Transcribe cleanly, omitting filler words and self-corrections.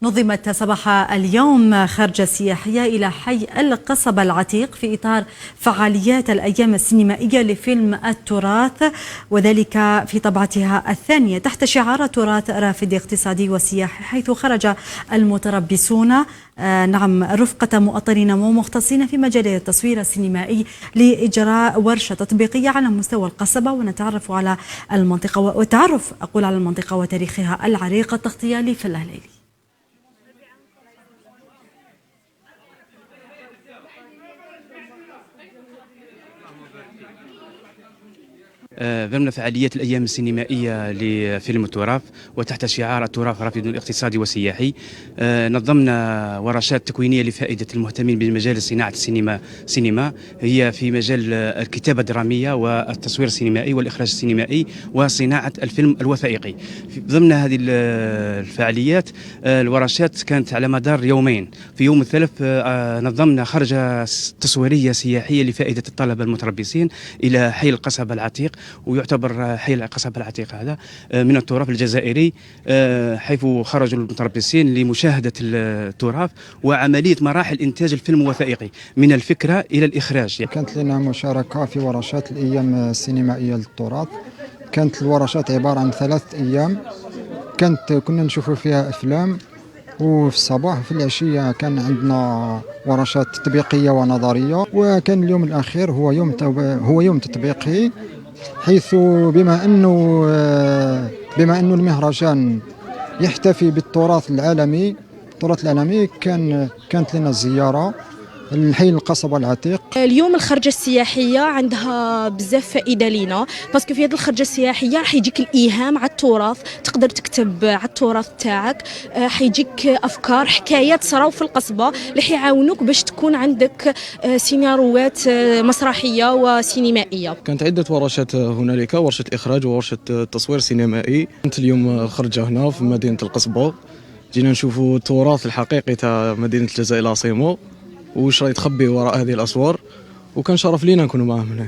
نظمت صباح اليوم خرجة سياحية إلى حي القصبة العتيق في إطار فعاليات الأيام السينمائية لفيلم التراث، وذلك في طبعتها الثانية تحت شعار تراث رافد اقتصادي وسياحي، حيث خرج المتربصون رفقة مؤطرين ومختصين في مجال التصوير السينمائي لإجراء ورشة تطبيقية على مستوى القصبة، ونتعرف على المنطقة على المنطقة وتاريخها العريق. التغطية لفلا ليلي. ضمن فعاليات الأيام السينمائية لفيلم التراث وتحت شعار التراث رافد اقتصادي وسياحي، نظمنا ورشات تكوينية لفائدة المهتمين بمجال صناعة السينما، هي في مجال الكتابة الدرامية والتصوير السينمائي والإخراج السينمائي وصناعة الفيلم الوثائقي. ضمن هذه الفعاليات الورشات كانت على مدار يومين. في يوم الثلاث نظمنا خرجة تصويرية سياحية لفائدة الطلبة المتربصين إلى حي القصبة العتيق، ويعتبر حي القصبة العتيق هذا من التراث الجزائري، حيث خرجوا المتربصين لمشاهدة التراث وعملية مراحل إنتاج الفيلم الوثائقي من الفكرة إلى الإخراج. كانت لنا مشاركة في ورشات الأيام السينمائية للتراث. كانت الورشات عبارة عن 3 أيام، كنا نشوفوا فيها أفلام، وفي الصباح وفي العشية كان عندنا ورشات تطبيقية ونظرية، وكان اليوم الأخير هو يوم تطبيقي، حيث بما أنه المهرجان يحتفي بالتراث العالمي، كانت لنا زيارة الحي القصبة العتيق. اليوم الخرجة السياحية عندها بزاف فائدة لينا، باسكو في هذه الخرجة السياحية راح يجيك الإلهام على التراث، تقدر تكتب على التراث تاعك، حيجيك أفكار حكايات صراو في القصبة اللي حيعاونوك باش تكون عندك سيناريوهات مسرحية وسينمائية. كانت عدة ورشات هنالك، ورشة إخراج وورشة تصوير سينمائي. كانت اليوم خرجة هنا في مدينة القصبة، جينا نشوفوا التراث الحقيقي تاع مدينة الجزائر العاصمة واش راهي تخبي وراء هذه الأسوار، وكان شرف لينا نكونوا معهم هنا.